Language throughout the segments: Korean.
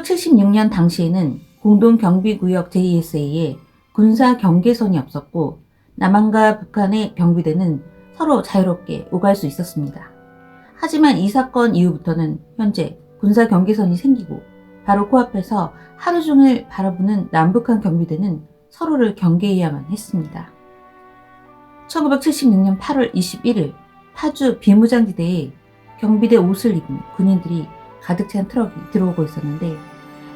1976년 당시에는 공동경비구역 JSA에 군사 경계선이 없었고 남한과 북한의 경비대는 서로 자유롭게 오갈 수 있었습니다. 하지만 이 사건 이후부터는 현재 군사 경계선이 생기고 바로 코앞에서 하루 종일 바라보는 남북한 경비대는 서로를 경계해야만 했습니다. 1976년 8월 21일 파주 비무장지대에 경비대 옷을 입은 군인들이 가득 찬 트럭이 들어오고 있었는데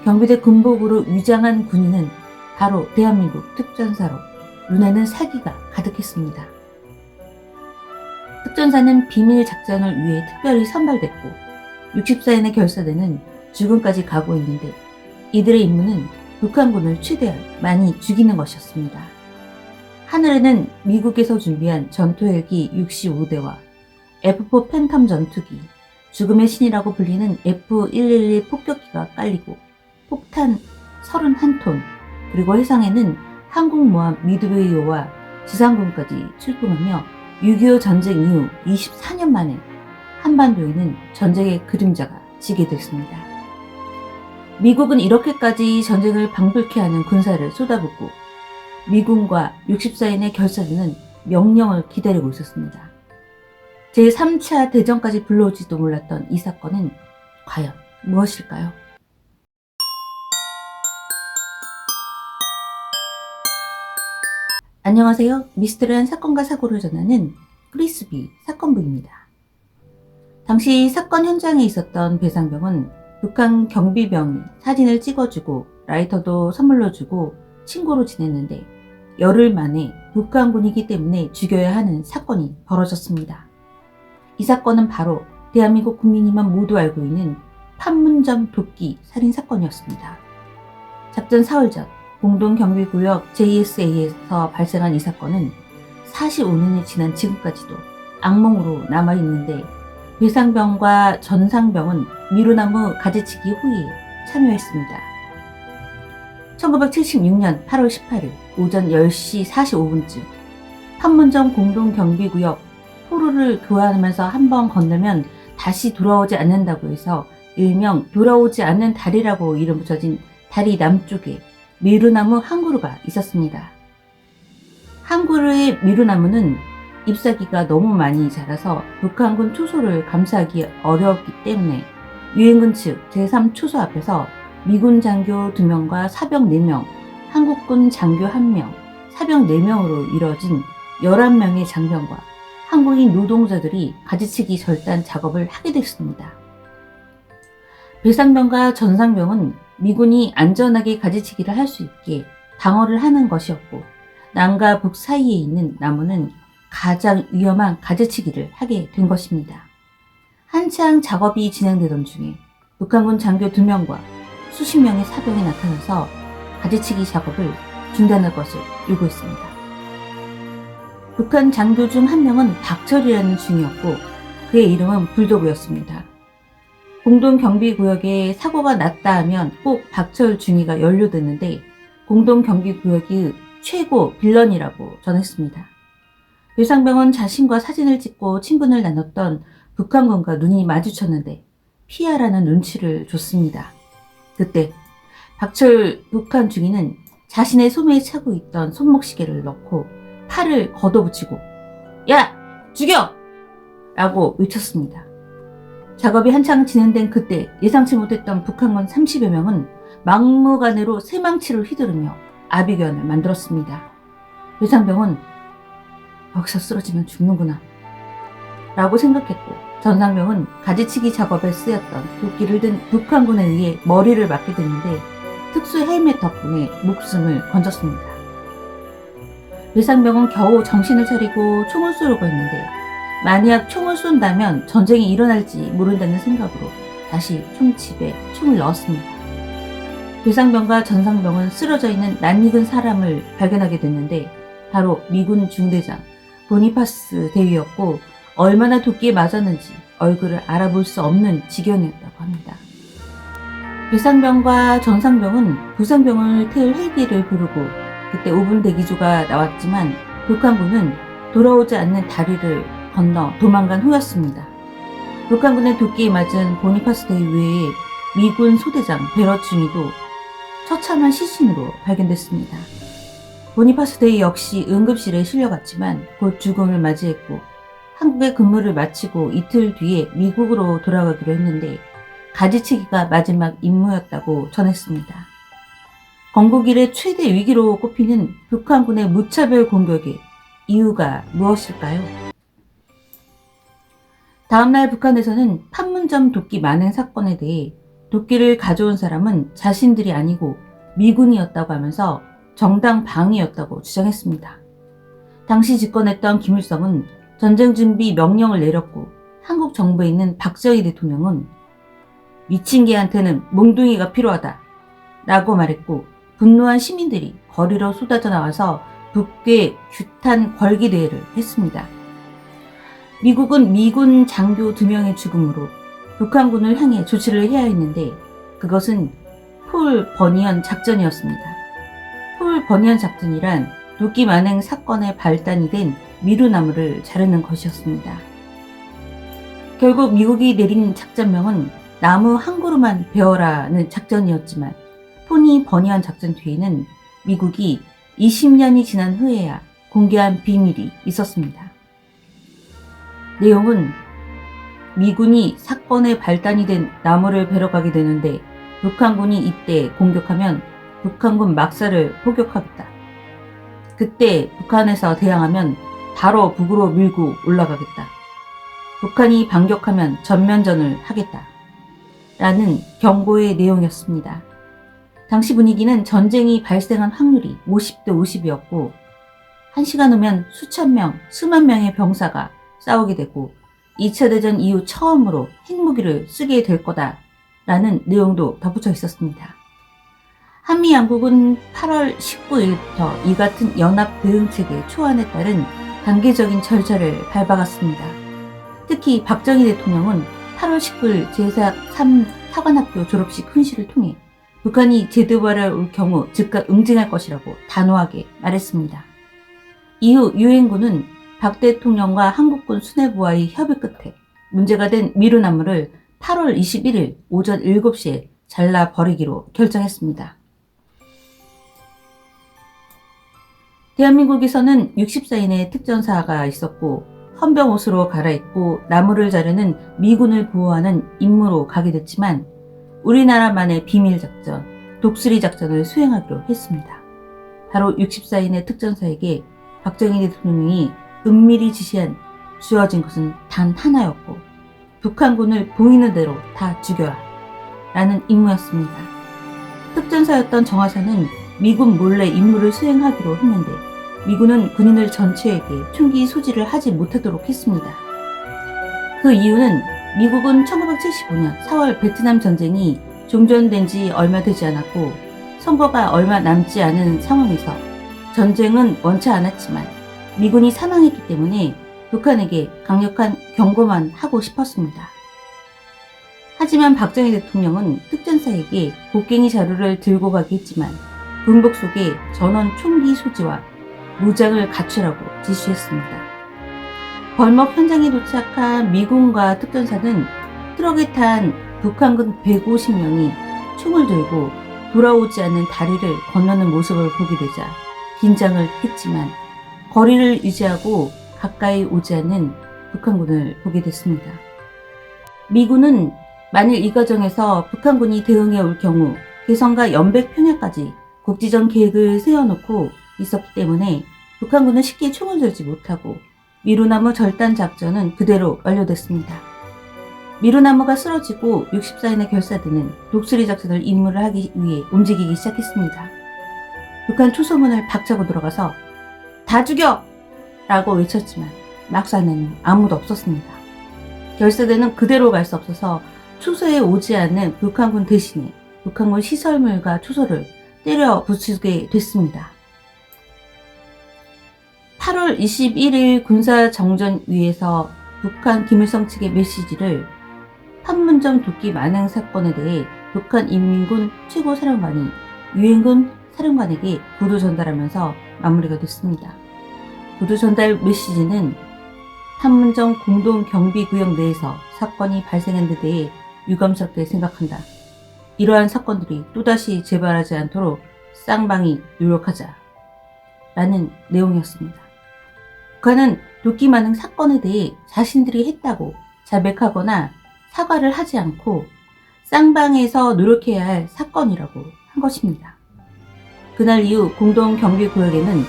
경비대 군복으로 위장한 군인은 바로 대한민국 특전사로 눈에는 살기가 가득했습니다. 특전사는 비밀 작전을 위해 특별히 선발됐고 64인의 결사대는 죽음까지 가고 있는데 이들의 임무는 북한군을 최대한 많이 죽이는 것이었습니다. 하늘에는 미국에서 준비한 전투헬기 65대와 F4 팬텀 전투기, 죽음의 신이라고 불리는 F111 폭격기가 깔리고 폭탄 31톤, 그리고 해상에는 항공모함 미드웨이호와 지상군까지 출동하며 6.25 전쟁 이후 24년 만에 한반도에는 전쟁의 그림자가 지게 됐습니다. 미국은 이렇게까지 전쟁을 방불케 하는 군사를 쏟아붓고 미군과 64인의 결사대는 명령을 기다리고 있었습니다. 제3차 대전까지 불러올지도 몰랐던 이 사건은 과연 무엇일까요? 안녕하세요. 미스터리한 사건과 사고를 전하는 크리스비 사건부입니다. 당시 사건 현장에 있었던 배상병은 북한 경비병이 사진을 찍어주고 라이터도 선물로 주고 친구로 지냈는데 열흘 만에 북한군이기 때문에 죽여야 하는 사건이 벌어졌습니다. 이 사건은 바로 대한민국 국민이만 모두 알고 있는 판문점 도끼 살인 사건이었습니다. 작전 사흘 전 공동경비구역 JSA에서 발생한 이 사건은 45년이 지난 지금까지도 악몽으로 남아있는데 배상병과 전상병은 미루나무 가지치기 후에 참여했습니다. 1976년 8월 18일 오전 10시 45분쯤 판문점 공동경비구역 포로를 교환하면서 한 번 건너면 다시 돌아오지 않는다고 해서 일명 돌아오지 않는 다리라고 이름 붙여진 다리 남쪽에 미루나무 한 그루가 있었습니다. 한 그루의 미루나무는 잎사귀가 너무 많이 자라서 북한군 초소를 감싸기 어려웠기 때문에 유엔군 측 제3초소 앞에서 미군 장교 2명과 사병 4명, 한국군 장교 1명, 사병 4명으로 이뤄진 11명의 장병과 한국인 노동자들이 가지치기 절단 작업을 하게 됐습니다. 배상병과 전상병은 미군이 안전하게 가지치기를 할 수 있게 방어를 하는 것이었고 남과 북 사이에 있는 나무는 가장 위험한 가지치기를 하게 된 것입니다. 한창 작업이 진행되던 중에 북한군 장교 2명과 수십 명의 사병이 나타나서 가지치기 작업을 중단할 것을 요구했습니다. 북한 장교 중 한 명은 박철이라는 중이었고 그의 이름은 불도그였습니다. 공동경비구역에 사고가 났다 하면 꼭 박철 중위가 연루됐는데 공동경비구역의 최고 빌런이라고 전했습니다. 배상병은 자신과 사진을 찍고 친분을 나눴던 북한군과 눈이 마주쳤는데 피하라는 눈치를 줬습니다. 그때 박철 북한 중위는 자신의 소매에 차고 있던 손목시계를 넣고 팔을 걷어붙이고 야! 죽여! 라고 외쳤습니다. 작업이 한창 진행된 그때 예상치 못했던 북한군 30여 명은 막무가내로 쇠망치를 휘두르며 아비규환을 만들었습니다. 배상병은 여기서 쓰러지면 죽는구나 라고 생각했고 전상병은 가지치기 작업에 쓰였던 도끼를 든 북한군에 의해 머리를 맞게 됐는데 특수 헬멧 덕분에 목숨을 건졌습니다. 배상병은 겨우 정신을 차리고 총을 쏘려고 했는데 만약 총을 쏜다면 전쟁이 일어날지 모른다는 생각으로 다시 총집에 총을 넣었습니다. 배상병과 전상병은 쓰러져 있는 낯익은 사람을 발견하게 됐는데 바로 미군 중대장 보니파스 대위였고 얼마나 도끼에 맞았는지 얼굴을 알아볼 수 없는 지경이었다고 합니다. 배상병과 전상병은 부상병을 태울 헬기를 부르고 그때 5분 대기조가 나왔지만 북한군은 돌아오지 않는 다리를 건너 도망간 후였습니다. 북한군의 도끼에 맞은 보니파스 대위 외에 미군 소대장 베러충이도 처참한 시신으로 발견됐습니다. 보니파스 대위 역시 응급실에 실려갔지만 곧 죽음을 맞이했고 한국에 근무를 마치고 이틀 뒤에 미국으로 돌아가기로 했는데 가지치기가 마지막 임무였다고 전했습니다. 건국 이래 최대 위기로 꼽히는 북한군의 무차별 공격의 이유가 무엇일까요? 다음날 북한에서는 판문점 도끼 만행 사건에 대해 도끼를 가져온 사람은 자신들이 아니고 미군이었다고 하면서 정당 방위였다고 주장했습니다. 당시 집권했던 김일성은 전쟁 준비 명령을 내렸고 한국 정부에 있는 박정희 대통령은 미친 개한테는 몽둥이가 필요하다 라고 말했고 분노한 시민들이 거리로 쏟아져 나와서 북괴 규탄 걸기대회를 했습니다. 미국은 미군 장교 2명의 죽음으로 북한군을 향해 조치를 해야 했는데 그것은 폴 버니언 작전이었습니다. 폴 버니언 작전이란 도끼 만행 사건의 발단이 된 미루나무를 자르는 것이었습니다. 결국 미국이 내린 작전명은 나무 한 그루만 베어라는 작전이었지만 폴 버니언 작전 뒤에는 미국이 20년이 지난 후에야 공개한 비밀이 있었습니다. 내용은 미군이 사건의 발단이 된 나무를 베러 가게 되는데 북한군이 이때 공격하면 북한군 막사를 포격하겠다. 그때 북한에서 대항하면 바로 북으로 밀고 올라가겠다. 북한이 반격하면 전면전을 하겠다. 라는 경고의 내용이었습니다. 당시 분위기는 전쟁이 발생한 확률이 50대 50이었고 1시간 후면 수천 명, 수만 명의 병사가 싸우게 되고 2차 대전 이후 처음으로 핵무기를 쓰게 될 거다라는 내용도 덧붙여 있었습니다. 한미 양국은 8월 19일부터 이 같은 연합 대응체계 초안에 따른 단계적인 절차를 밟아갔습니다. 특히 박정희 대통령은 8월 19일 제3 사관학교 졸업식 훈시를 통해 북한이 재도발해 올 경우 즉각 응징할 것이라고 단호하게 말했습니다. 이후 유엔군은 박 대통령과 한국군 수뇌부와의 협의 끝에 문제가 된 미루나무를 8월 21일 오전 7시에 잘라버리기로 결정했습니다. 대한민국에서는 64인의 특전사가 있었고 헌병 옷으로 갈아입고 나무를 자르는 미군을 보호하는 임무로 가게 됐지만 우리나라만의 비밀작전, 독수리 작전을 수행하기로 했습니다. 바로 64인의 특전사에게 박정희 대통령이 은밀히 지시한 주어진 것은 단 하나였고 북한군을 보이는 대로 다 죽여라 라는 임무였습니다. 특전사였던 정하사는 미군 몰래 임무를 수행하기로 했는데 미군은 군인들 전체에게 총기 소지를 하지 못하도록 했습니다. 그 이유는 미국은 1975년 4월 베트남 전쟁이 종전된 지 얼마 되지 않았고 선거가 얼마 남지 않은 상황에서 전쟁은 원치 않았지만 미군이 사망했기 때문에 북한에게 강력한 경고만 하고 싶었습니다. 하지만 박정희 대통령은 특전사에게 곡괭이 자루를 들고 가게 했지만 군복 속에 전원 총기 소지와 무장을 갖추라고 지시했습니다. 벌목 현장에 도착한 미군과 특전사는 트럭에 탄 북한군 150명이 총을 들고 돌아오지 않는 다리를 건너는 모습을 보게 되자 긴장을 했지만 거리를 유지하고 가까이 오지 않는 북한군을 보게 됐습니다. 미군은 만일 이 과정에서 북한군이 대응해 올 경우 개성과 연백 평야까지 국지전 계획을 세워놓고 있었기 때문에 북한군은 쉽게 총을 들지 못하고 미루나무 절단 작전은 그대로 완료됐습니다. 미루나무가 쓰러지고 64인의 결사대는 독수리 작전을 임무를 하기 위해 움직이기 시작했습니다. 북한 초소문을 박차고 들어가서 다 죽여! 라고 외쳤지만 막사에는 아무도 없었습니다. 결사대는 그대로 갈 수 없어서 초소에 오지 않는 북한군 대신에 북한군 시설물과 초소를 때려 부수게 됐습니다. 8월 21일 군사정전위에서 북한 김일성 측의 메시지를 판문점 도끼 만행 사건에 대해 북한 인민군 최고사령관이 유엔군 사령관에게 구두 전달하면서 마무리가 됐습니다. 구두 전달 메시지는 판문점 공동경비구역 내에서 사건이 발생한 데 대해 유감스럽게 생각한다 이러한 사건들이 또다시 재발하지 않도록 쌍방이 노력하자 라는 내용이었습니다. 북한은 도끼 만능 사건에 대해 자신들이 했다고 자백하거나 사과를 하지 않고 쌍방에서 노력해야 할 사건이라고 한 것입니다. 그날 이후 공동경비구역에는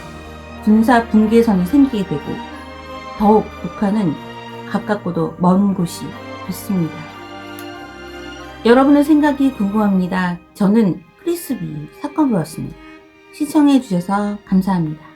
군사 분계선이 생기게 되고 더욱 북한은 가깝고도 먼 곳이 됐습니다. 여러분의 생각이 궁금합니다. 저는 크리스비 사건부였습니다. 시청해 주셔서 감사합니다.